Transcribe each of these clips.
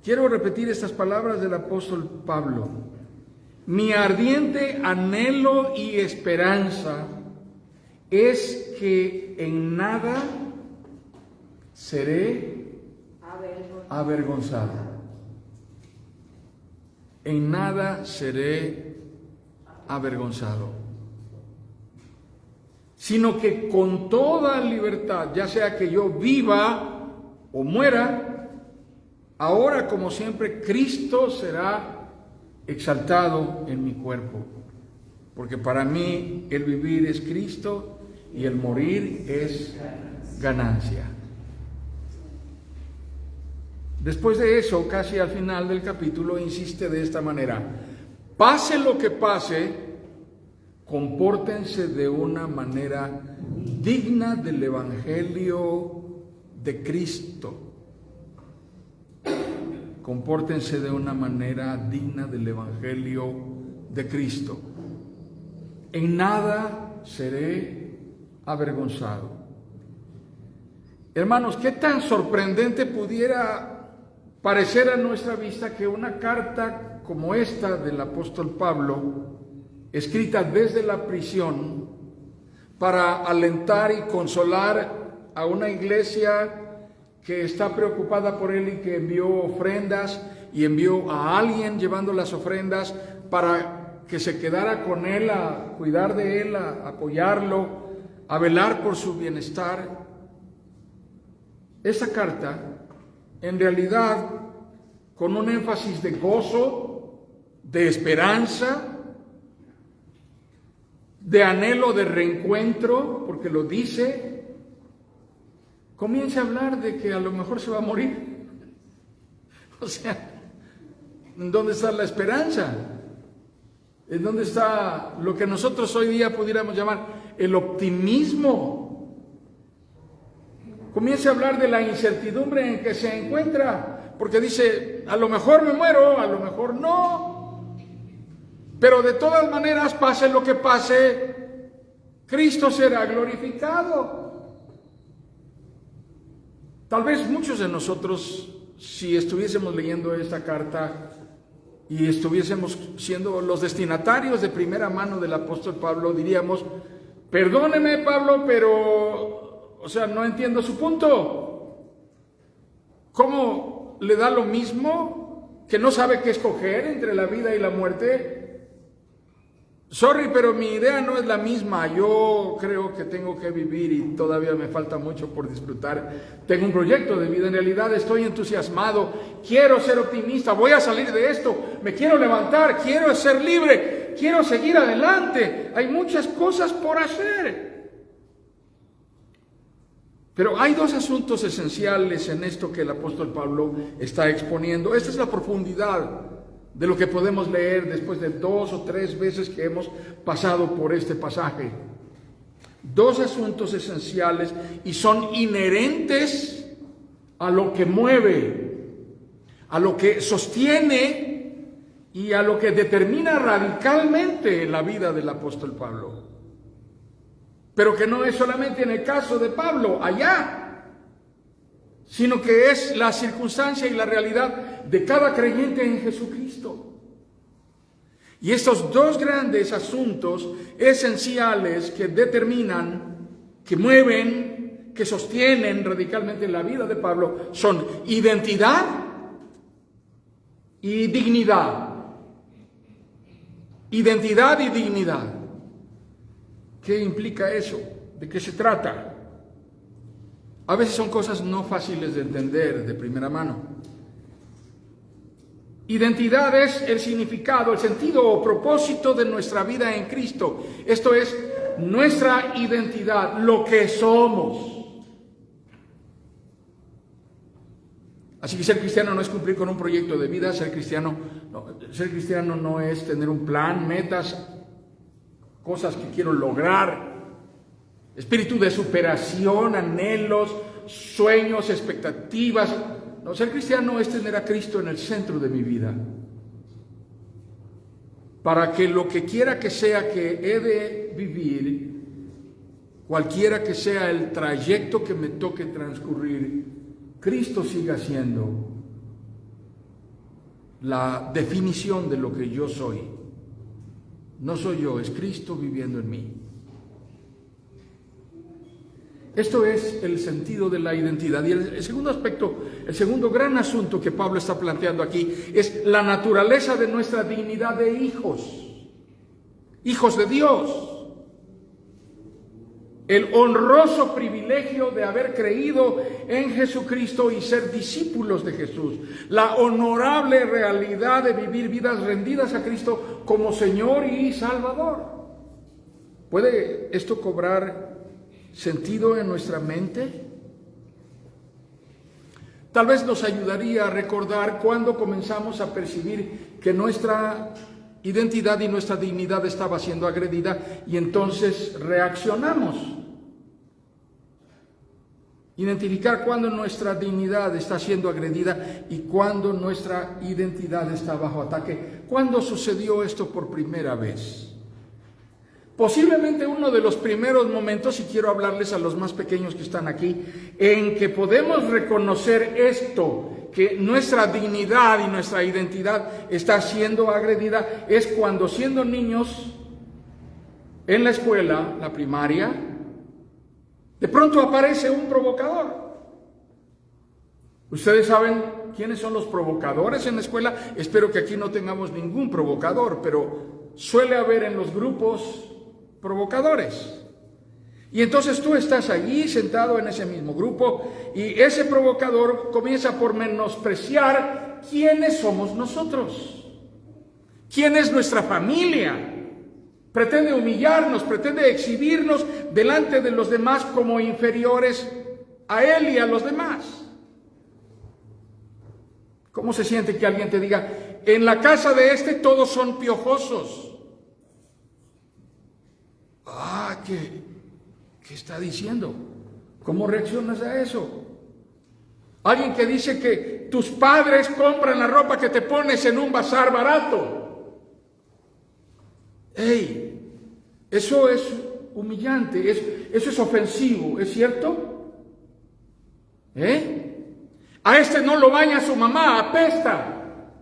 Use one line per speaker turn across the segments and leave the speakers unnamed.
Quiero repetir estas palabras del apóstol Pablo. Mi ardiente anhelo y esperanza es que en nada seré avergonzado. En nada seré avergonzado. Sino que con toda libertad, ya sea que yo viva o muera, ahora como siempre Cristo será exaltado en mi cuerpo, porque para mí el vivir es Cristo y el morir es ganancia. Después de eso, casi al final del capítulo, insiste de esta manera: pase lo que pase, compórtense de una manera digna del Evangelio de Cristo. Compórtense de una manera digna del Evangelio de Cristo. En nada seré avergonzado. Hermanos, qué tan sorprendente pudiera parecer a nuestra vista que una carta como esta del apóstol Pablo, escrita desde la prisión para alentar y consolar a una iglesia que está preocupada por él y que envió ofrendas y envió a alguien llevando las ofrendas para que se quedara con él, a cuidar de él, a apoyarlo, a velar por su bienestar. Esta carta, en realidad, con un énfasis de gozo, de esperanza, de anhelo de reencuentro, porque lo dice, comienza a hablar de que a lo mejor se va a morir. O sea, ¿en dónde está la esperanza? ¿En dónde está lo que nosotros hoy día pudiéramos llamar el optimismo? Comienza a hablar de la incertidumbre en que se encuentra, porque dice, a lo mejor me muero, a lo mejor no, pero de todas maneras, pase lo que pase, Cristo será glorificado. Tal vez muchos de nosotros, si estuviésemos leyendo esta carta y estuviésemos siendo los destinatarios de primera mano del apóstol Pablo, diríamos, perdóneme Pablo, pero, no entiendo su punto. ¿Cómo le da lo mismo? ¿Que no sabe qué escoger entre la vida y la muerte? Sorry, pero mi idea no es la misma. Yo creo que tengo que vivir y todavía me falta mucho por disfrutar. Tengo un proyecto de vida, en realidad estoy entusiasmado, quiero ser optimista, voy a salir de esto, me quiero levantar, quiero ser libre, quiero seguir adelante. Hay muchas cosas por hacer. Pero hay dos asuntos esenciales en esto que el apóstol Pablo está exponiendo. Esta es la profundidad de lo que podemos leer después de 2 o 3 veces que hemos pasado por este pasaje. Dos asuntos esenciales y son inherentes a lo que mueve, a lo que sostiene y a lo que determina radicalmente la vida del apóstol Pablo. Pero que no es solamente en el caso de Pablo, allá, sino que es la circunstancia y la realidad de cada creyente en Jesucristo. Y estos dos grandes asuntos esenciales que determinan, que mueven, que sostienen radicalmente la vida de Pablo son identidad y dignidad. Identidad y dignidad. ¿Qué implica eso? ¿De qué se trata? A veces son cosas no fáciles de entender de primera mano. Identidad es el significado, el sentido o propósito de nuestra vida en Cristo. Esto es nuestra identidad, lo que somos. Así que ser cristiano no es cumplir con un proyecto de vida, ser cristiano no es tener un plan, metas, cosas que quiero lograr, espíritu de superación, anhelos, sueños, expectativas. No, ser cristiano es tener a Cristo en el centro de mi vida, para que lo que quiera que sea que he de vivir, cualquiera que sea el trayecto que me toque transcurrir, Cristo siga siendo la definición de lo que yo soy. No soy yo, es Cristo viviendo en mí. Esto es el sentido de la identidad. Y el segundo aspecto, el segundo gran asunto que Pablo está planteando aquí es la naturaleza de nuestra dignidad de hijos de Dios. El honroso privilegio de haber creído en Jesucristo y ser discípulos de Jesús. La honorable realidad de vivir vidas rendidas a Cristo como Señor y Salvador. ¿Puede esto cobrar sentido en nuestra mente? Tal vez nos ayudaría a recordar cuando comenzamos a percibir que nuestra identidad y nuestra dignidad estaba siendo agredida y entonces reaccionamos. Identificar cuando nuestra dignidad está siendo agredida y cuando nuestra identidad está bajo ataque. ¿Cuándo sucedió esto por primera vez? Posiblemente uno de los primeros momentos, y quiero hablarles a los más pequeños que están aquí, en que podemos reconocer esto, que nuestra dignidad y nuestra identidad está siendo agredida, es cuando siendo niños en la escuela, la primaria, de pronto aparece un provocador. Ustedes saben quiénes son los provocadores en la escuela. Espero que aquí no tengamos ningún provocador, pero suele haber en los grupos provocadores. Y entonces tú estás allí sentado en ese mismo grupo y ese provocador comienza por menospreciar quiénes somos nosotros, quién es nuestra familia. Pretende humillarnos, pretende exhibirnos delante de los demás como inferiores a él y a los demás. ¿Cómo se siente que alguien te diga, en la casa de este todos son piojosos? ¿Qué está diciendo? ¿Cómo reaccionas a eso? Alguien que dice que tus padres compran la ropa que te pones en un bazar barato. Eso es humillante, eso es ofensivo, ¿es cierto? A este no lo baña su mamá, apesta.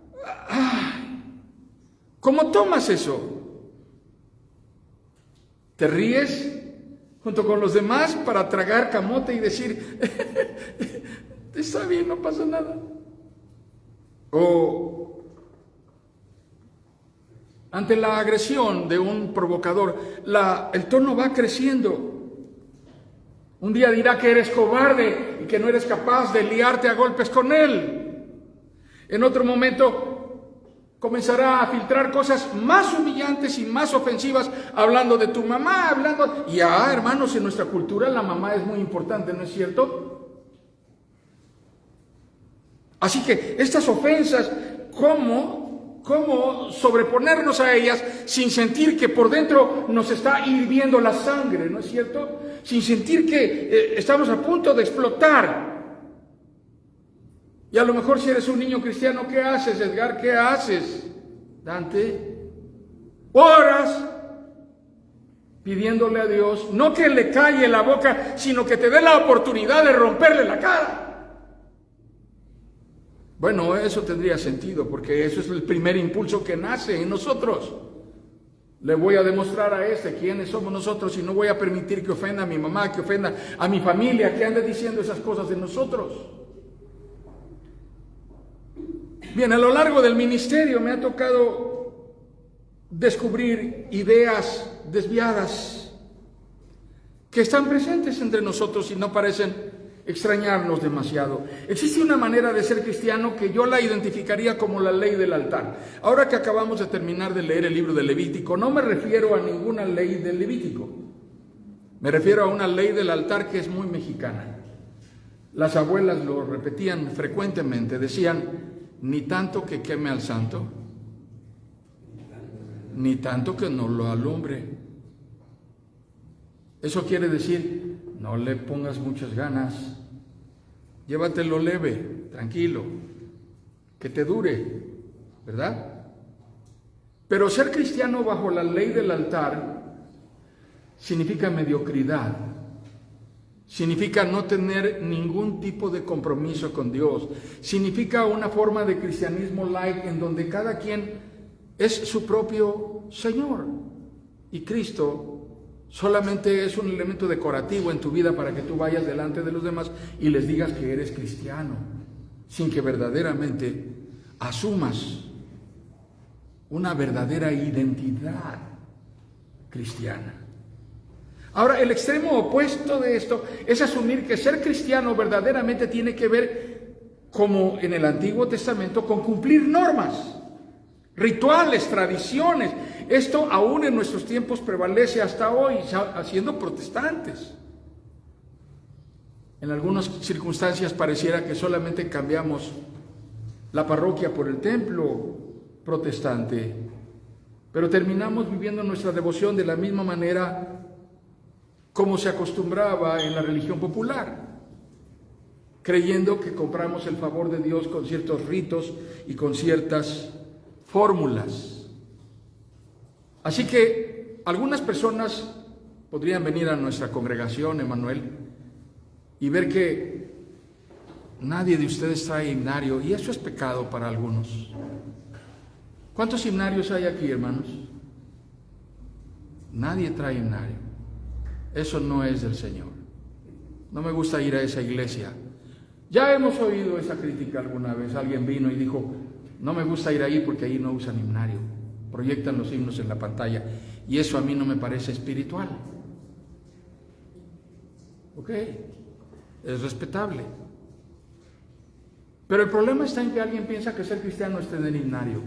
¿Cómo tomas eso? ¿Te ríes junto con los demás para tragar camote y decir, está bien, no pasa nada? O ante la agresión de un provocador, el tono va creciendo. Un día dirá que eres cobarde y que no eres capaz de liarte a golpes con él. En otro momento comenzará a filtrar cosas más humillantes y más ofensivas, hablando de tu mamá, Y hermanos, en nuestra cultura la mamá es muy importante, ¿no es cierto? Así que estas ofensas, ¿cómo sobreponernos a ellas sin sentir que por dentro nos está hirviendo la sangre, ¿no es cierto? Sin sentir que estamos a punto de explotar. Y a lo mejor si eres un niño cristiano, ¿qué haces, Edgar? ¿Qué haces, Dante? Oras pidiéndole a Dios, no que le calle la boca, sino que te dé la oportunidad de romperle la cara. Bueno, eso tendría sentido, porque eso es el primer impulso que nace en nosotros. Le voy a demostrar a quiénes somos nosotros y no voy a permitir que ofenda a mi mamá, que ofenda a mi familia, que ande diciendo esas cosas de nosotros. Bien, a lo largo del ministerio me ha tocado descubrir ideas desviadas que están presentes entre nosotros y no parecen extrañarnos demasiado. Existe una manera de ser cristiano que yo la identificaría como la ley del altar. Ahora que acabamos de terminar de leer el libro de Levítico, no me refiero a ninguna ley del Levítico. Me refiero a una ley del altar que es muy mexicana. Las abuelas lo repetían frecuentemente, decían, ni tanto que queme al santo, ni tanto que no lo alumbre. Eso quiere decir, no le pongas muchas ganas, llévatelo leve, tranquilo, que te dure, ¿verdad? Pero ser cristiano bajo la ley del altar significa mediocridad. significa no tener ningún tipo de compromiso con Dios, significa una forma de cristianismo light en donde cada quien es su propio Señor y Cristo solamente es un elemento decorativo en tu vida para que tú vayas delante de los demás y les digas que eres cristiano, sin que verdaderamente asumas una verdadera identidad cristiana. Ahora, el extremo opuesto de esto es asumir que ser cristiano verdaderamente tiene que ver, como en el Antiguo Testamento, con cumplir normas, rituales, tradiciones. Esto aún en nuestros tiempos prevalece hasta hoy, siendo protestantes. En algunas circunstancias pareciera que solamente cambiamos la parroquia por el templo protestante, pero terminamos viviendo nuestra devoción de la misma manera como se acostumbraba en la religión popular, creyendo que compramos el favor de Dios con ciertos ritos y con ciertas fórmulas. Así que algunas personas podrían venir a nuestra congregación, Emanuel, y ver que nadie de ustedes trae himnario, y eso es pecado para algunos. ¿Cuántos himnarios hay aquí, hermanos? Nadie trae himnario. Eso no es del Señor. No me gusta ir a esa iglesia. Ya hemos oído esa crítica alguna vez. Alguien vino y dijo, no me gusta ir ahí porque ahí no usan himnario. Proyectan los himnos en la pantalla. Y eso a mí no me parece espiritual. ¿Ok? Es respetable. Pero el problema está en que alguien piensa que ser cristiano es tener himnario.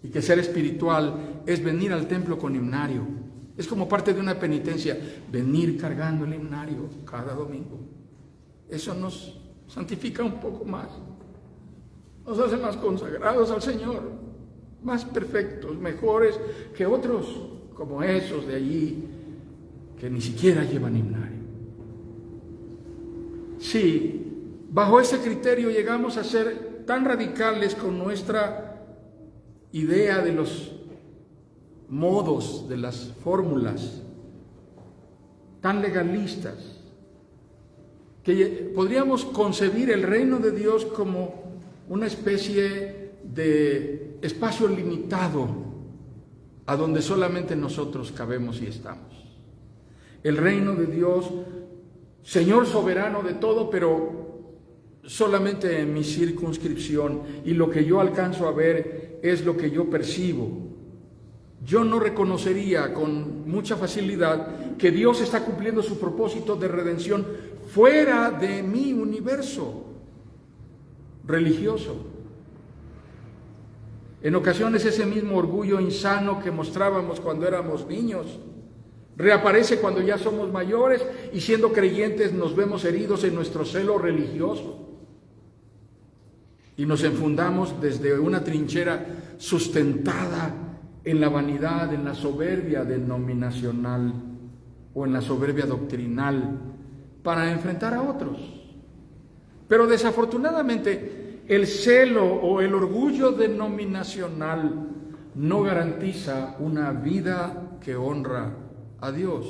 Y que ser espiritual es venir al templo con himnario. Es como parte de una penitencia, venir cargando el himnario cada domingo. Eso nos santifica un poco más. Nos hace más consagrados al Señor, más perfectos, mejores que otros, como esos de allí, que ni siquiera llevan himnario. Sí, bajo ese criterio llegamos a ser tan radicales con nuestra idea de los modos, de las fórmulas, tan legalistas, que podríamos concebir el reino de Dios como una especie de espacio limitado a donde solamente nosotros cabemos y estamos. El reino de Dios, Señor soberano de todo, pero solamente en mi circunscripción, y lo que yo alcanzo a ver es lo que yo percibo. Yo no reconocería con mucha facilidad que Dios está cumpliendo su propósito de redención fuera de mi universo religioso. En ocasiones ese mismo orgullo insano que mostrábamos cuando éramos niños reaparece cuando ya somos mayores y siendo creyentes nos vemos heridos en nuestro celo religioso y nos enfundamos desde una trinchera sustentada en la vanidad, en la soberbia denominacional o en la soberbia doctrinal para enfrentar a otros. Pero desafortunadamente el celo o el orgullo denominacional no garantiza una vida que honra a Dios.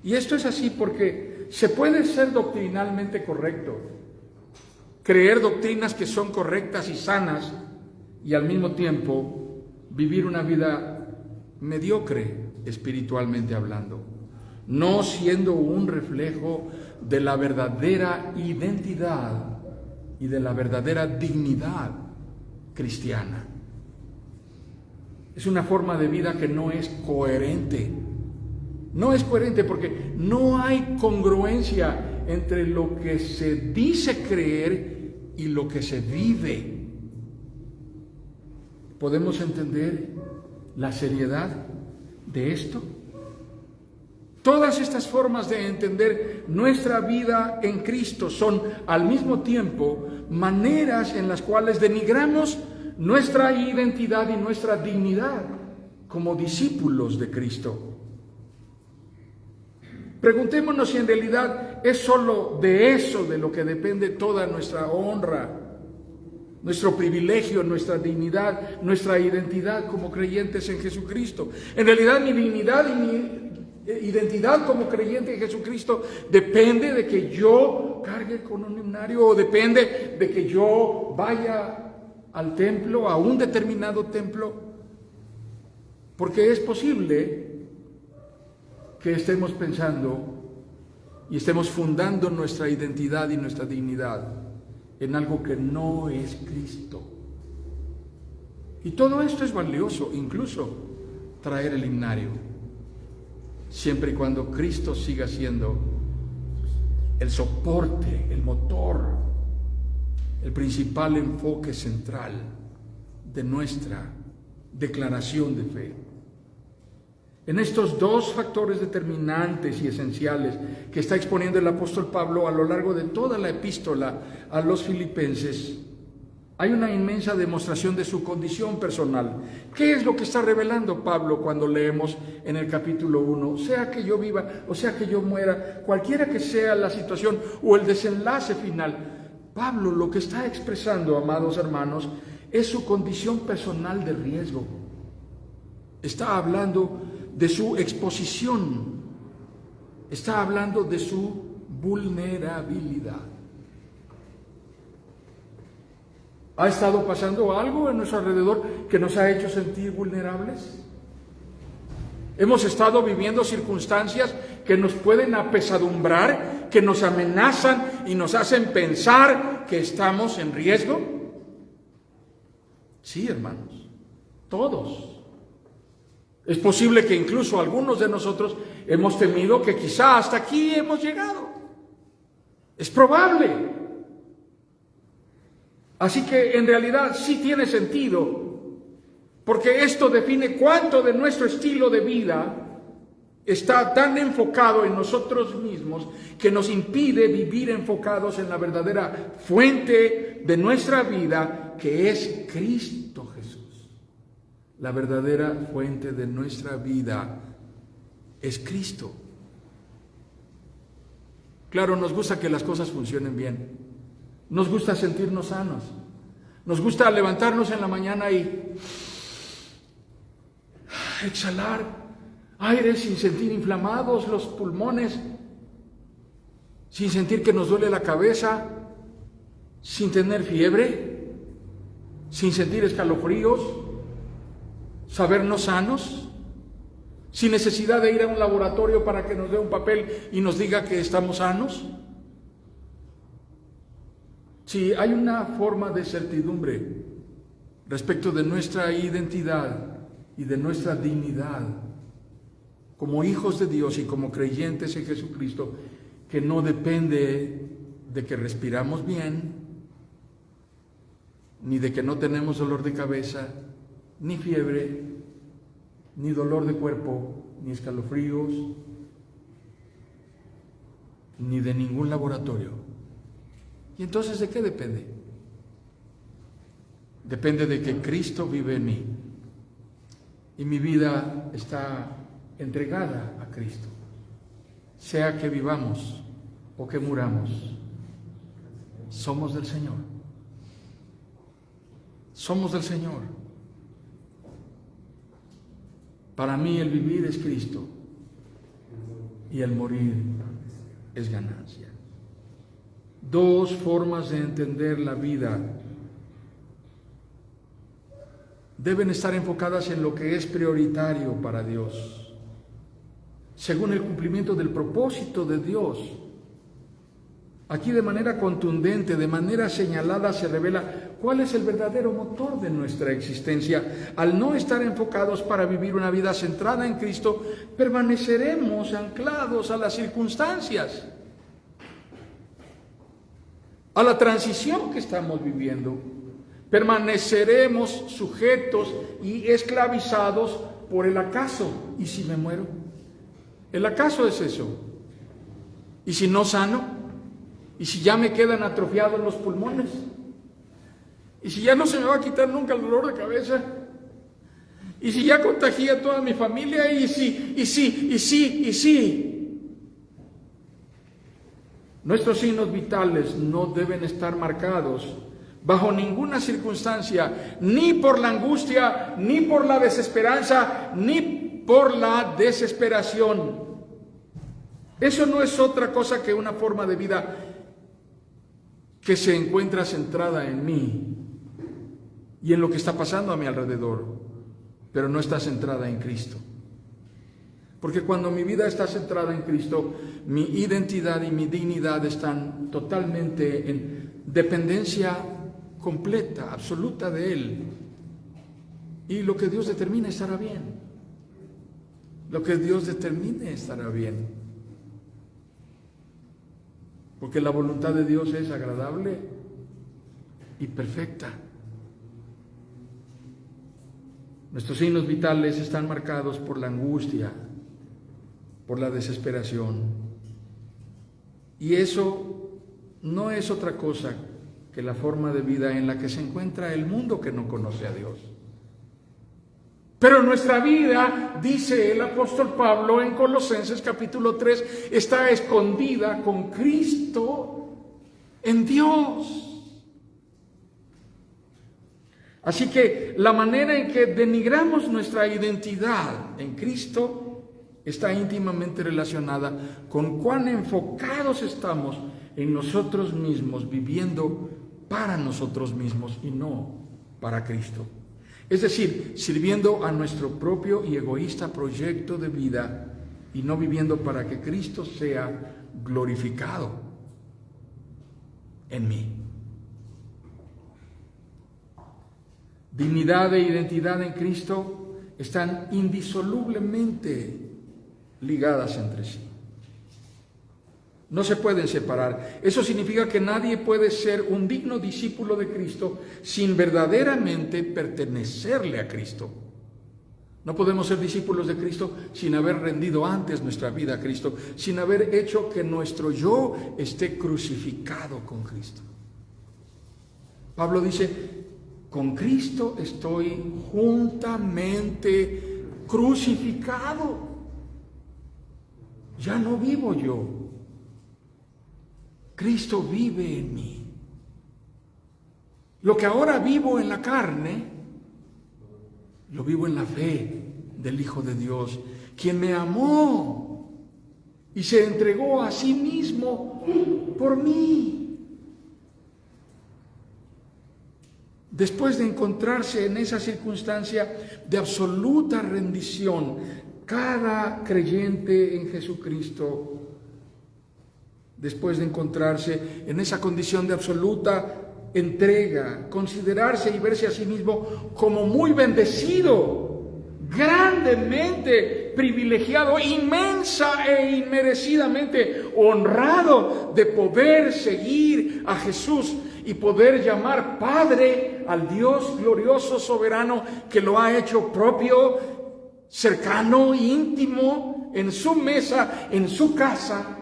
Y esto es así porque se puede ser doctrinalmente correcto, creer doctrinas que son correctas y sanas y al mismo tiempo vivir una vida mediocre espiritualmente hablando, no siendo un reflejo de la verdadera identidad y de la verdadera dignidad cristiana. Es una forma de vida que no es coherente. No es coherente porque no hay congruencia entre lo que se dice creer y lo que se vive. ¿Podemos entender la seriedad de esto? Todas estas formas de entender nuestra vida en Cristo son al mismo tiempo maneras en las cuales denigramos nuestra identidad y nuestra dignidad como discípulos de Cristo. Preguntémonos si en realidad es solo de eso de lo que depende toda nuestra honra, nuestro privilegio, nuestra dignidad, nuestra identidad como creyentes en Jesucristo. En realidad mi dignidad y mi identidad como creyente en Jesucristo depende de que yo cargue con un himnario, o depende de que yo vaya al templo, a un determinado templo, porque es posible que estemos pensando y estemos fundando nuestra identidad y nuestra dignidad en algo que no es Cristo. Y todo esto es valioso, incluso traer el himnario, siempre y cuando Cristo siga siendo el soporte, el motor, el principal enfoque central de nuestra declaración de fe. En estos dos factores determinantes y esenciales que está exponiendo el apóstol Pablo a lo largo de toda la epístola a los filipenses, hay una inmensa demostración de su condición personal. ¿Qué es lo que está revelando Pablo cuando leemos en el capítulo 1? Sea que yo viva o sea que yo muera, cualquiera que sea la situación o el desenlace final, Pablo lo que está expresando, amados hermanos, es su condición personal de riesgo. Está hablando de su exposición, está hablando de su vulnerabilidad. ¿Ha estado pasando algo en nuestro alrededor que nos ha hecho sentir vulnerables? Hemos estado viviendo circunstancias que nos pueden apesadumbrar, que nos amenazan y nos hacen pensar que estamos en riesgo. Sí, hermanos, todos. Es posible que incluso algunos de nosotros hemos temido que quizá hasta aquí hemos llegado. Es probable. Así que en realidad sí tiene sentido, porque esto define cuánto de nuestro estilo de vida está tan enfocado en nosotros mismos que nos impide vivir enfocados en la verdadera fuente de nuestra vida, que es Cristo Jesús. La verdadera fuente de nuestra vida es Cristo. Claro, nos gusta que las cosas funcionen bien. Nos gusta sentirnos sanos. Nos gusta levantarnos en la mañana y exhalar aire sin sentir inflamados los pulmones, sin sentir que nos duele la cabeza, sin tener fiebre, sin sentir escalofríos, sabernos sanos, sin necesidad de ir a un laboratorio para que nos dé un papel y nos diga que estamos sanos. Sí, hay una forma de certidumbre respecto de nuestra identidad y de nuestra dignidad como hijos de Dios y como creyentes en Jesucristo, que no depende de que respiramos bien, ni de que no tenemos dolor de cabeza, ni fiebre, ni dolor de cuerpo, ni escalofríos, ni de ningún laboratorio. ¿Y entonces de qué depende? Depende de que Cristo vive en mí y mi vida está entregada a Cristo, sea que vivamos o que muramos. Somos del Señor. Somos del Señor. Para mí el vivir es Cristo y el morir es ganancia. Dos formas de entender la vida deben estar enfocadas en lo que es prioritario para Dios, según el cumplimiento del propósito de Dios. Aquí de manera contundente, de manera señalada, se revela cuál es el verdadero motor de nuestra existencia. Al no estar enfocados para vivir una vida centrada en Cristo, permaneceremos anclados a las circunstancias, a la transición que estamos viviendo. Permaneceremos sujetos y esclavizados por el acaso. ¿Y si me muero? El acaso es eso. ¿Y si no sano? ¿Y si ya me quedan atrofiados los pulmones? ¿Y si ya no se me va a quitar nunca el dolor de cabeza? ¿Y si ya contagié a toda mi familia? ¿Y si? Nuestros signos vitales no deben estar marcados bajo ninguna circunstancia, ni por la angustia, ni por la desesperanza, ni por la desesperación. Eso no es otra cosa que una forma de vida que se encuentra centrada en mí y en lo que está pasando a mi alrededor, pero no está centrada en Cristo. Porque cuando mi vida está centrada en Cristo, mi identidad y mi dignidad están totalmente en dependencia completa, absoluta de Él. Y lo que Dios determine estará bien. Lo que Dios determine estará bien. Porque la voluntad de Dios es agradable y perfecta. Nuestros signos vitales están marcados por la angustia, por la desesperación. Y eso no es otra cosa que la forma de vida en la que se encuentra el mundo que no conoce a Dios. Pero nuestra vida, dice el apóstol Pablo en Colosenses capítulo 3, está escondida con Cristo en Dios. Así que la manera en que denigramos nuestra identidad en Cristo está íntimamente relacionada con cuán enfocados estamos en nosotros mismos, viviendo para nosotros mismos y no para Cristo. Es decir, sirviendo a nuestro propio y egoísta proyecto de vida y no viviendo para que Cristo sea glorificado en mí. Dignidad e identidad en Cristo están indisolublemente ligadas entre sí. No se pueden separar. Eso significa que nadie puede ser un digno discípulo de Cristo sin verdaderamente pertenecerle a Cristo. No podemos ser discípulos de Cristo sin haber rendido antes nuestra vida a Cristo, sin haber hecho que nuestro yo esté crucificado con Cristo. Pablo dice, con Cristo estoy juntamente crucificado. Ya no vivo yo. Cristo vive en mí. Lo que ahora vivo en la carne, lo vivo en la fe del Hijo de Dios, quien me amó y se entregó a sí mismo por mí. Después de encontrarse en esa circunstancia de absoluta rendición, cada creyente en Jesucristo, después de encontrarse en esa condición de absoluta entrega, considerarse y verse a sí mismo como muy bendecido, grandemente privilegiado, inmensa e inmerecidamente honrado de poder seguir a Jesús y poder llamar Padre al Dios glorioso, soberano, que lo ha hecho propio, cercano, íntimo, en su mesa, en su casa.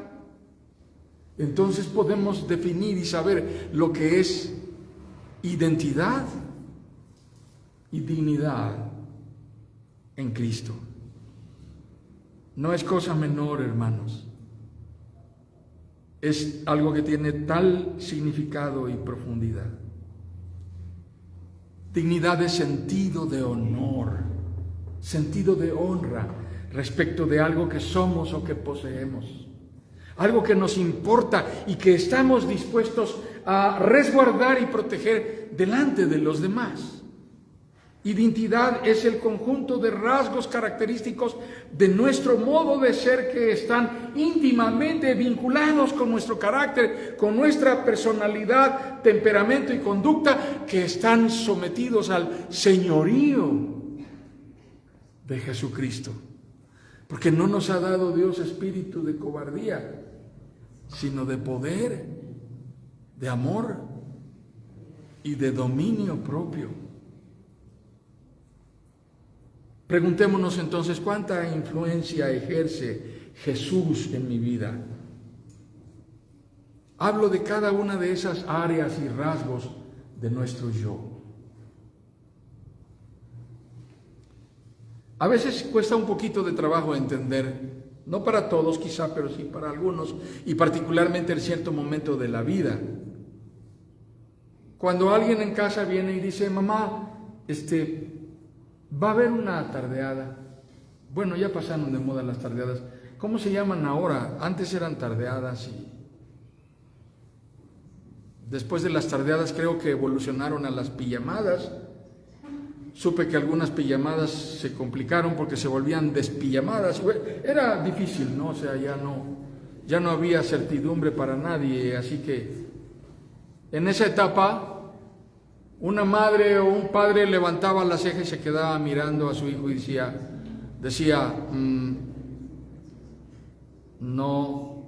Entonces podemos definir y saber lo que es identidad y dignidad en Cristo. No es cosa menor, hermanos. Es algo que tiene tal significado y profundidad. Dignidad es sentido de honor, sentido de honra respecto de algo que somos o que poseemos. Algo que nos importa y que estamos dispuestos a resguardar y proteger delante de los demás. Identidad es el conjunto de rasgos característicos de nuestro modo de ser que están íntimamente vinculados con nuestro carácter, con nuestra personalidad, temperamento y conducta, que están sometidos al señorío de Jesucristo. Porque no nos ha dado Dios espíritu de cobardía, sino de poder, de amor y de dominio propio. Preguntémonos entonces, ¿cuánta influencia ejerce Jesús en mi vida? Hablo de cada una de esas áreas y rasgos de nuestro yo. A veces cuesta un poquito de trabajo entender, no para todos quizá, pero sí para algunos, y particularmente en cierto momento de la vida. Cuando alguien en casa viene y dice, mamá, va a haber una tardeada. Bueno, ya pasaron de moda las tardeadas, ¿cómo se llaman ahora? Antes eran tardeadas y después de las tardeadas creo que evolucionaron a las pijamadas. Supe que algunas pijamadas se complicaron porque se volvían despijamadas. Era difícil, ¿no? O sea, ya no había certidumbre para nadie, así que en esa etapa una madre o un padre levantaba la ceja y se quedaba mirando a su hijo y decía, no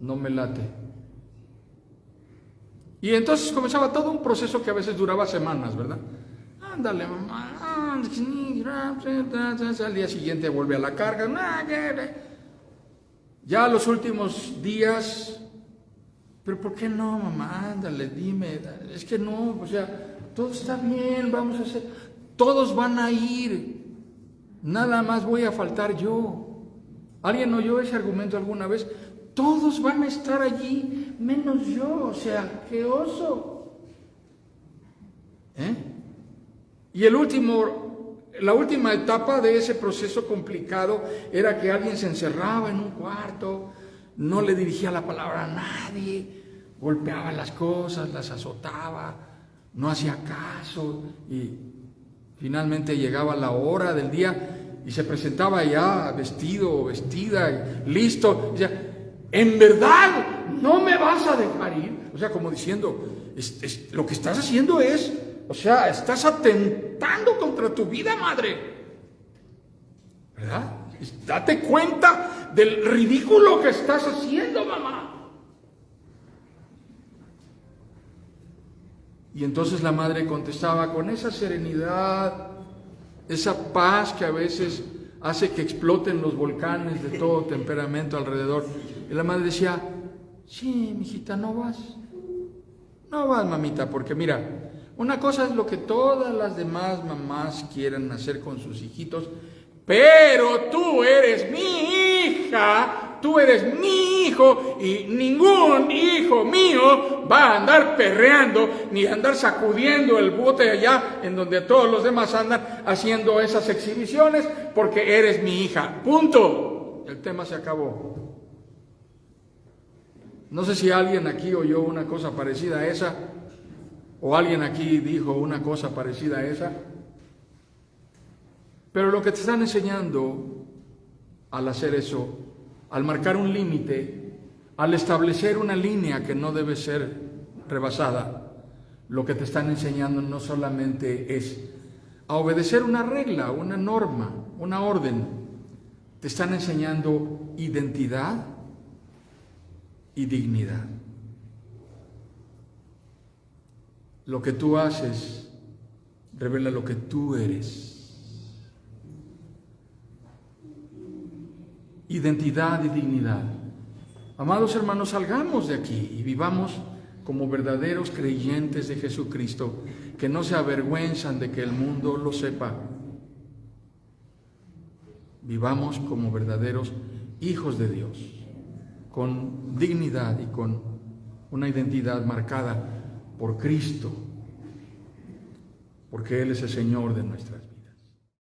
me late. Y entonces comenzaba todo un proceso que a veces duraba semanas, ¿verdad? Ándale, mamá. Al día siguiente vuelve a la carga. Ya los últimos días, pero ¿por qué no, mamá? Ándale, dime. Es que no, o sea, todo está bien, vamos a hacer. Todos van a ir. Nada más voy a faltar yo. ¿Alguien oyó ese argumento alguna vez? Todos van a estar allí, menos yo. O sea, qué oso. Y la última etapa de ese proceso complicado era que alguien se encerraba en un cuarto, no le dirigía la palabra a nadie, golpeaba las cosas, las azotaba, no hacía caso y finalmente llegaba la hora del día y se presentaba ya vestido o vestida, listo. O sea, ¿en verdad no me vas a dejar ir? O sea, como diciendo, lo que estás haciendo es... O sea, estás atentando contra tu vida, madre. ¿Verdad? Date cuenta del ridículo que estás haciendo, mamá. Y entonces la madre contestaba con esa serenidad, esa paz que a veces hace que exploten los volcanes de todo temperamento alrededor. Y la madre decía, sí, mijita, no vas. No vas, mamita, porque mira... Una cosa es lo que todas las demás mamás quieren hacer con sus hijitos, pero tú eres mi hija, tú eres mi hijo y ningún hijo mío va a andar perreando ni a andar sacudiendo el bote allá en donde todos los demás andan haciendo esas exhibiciones porque eres mi hija. Punto. El tema se acabó. No sé si alguien aquí oyó una cosa parecida a esa. ¿O alguien aquí dijo una cosa parecida a esa? Pero lo que te están enseñando al hacer eso, al marcar un límite, al establecer una línea que no debe ser rebasada, lo que te están enseñando no solamente es a obedecer una regla, una norma, una orden, te están enseñando identidad y dignidad. Lo que tú haces revela lo que tú eres. Identidad y dignidad. Amados hermanos, salgamos de aquí y vivamos como verdaderos creyentes de Jesucristo, que no se avergüenzan de que el mundo lo sepa. Vivamos como verdaderos hijos de Dios, con dignidad y con una identidad marcada por Cristo, porque Él es el Señor de nuestras vidas.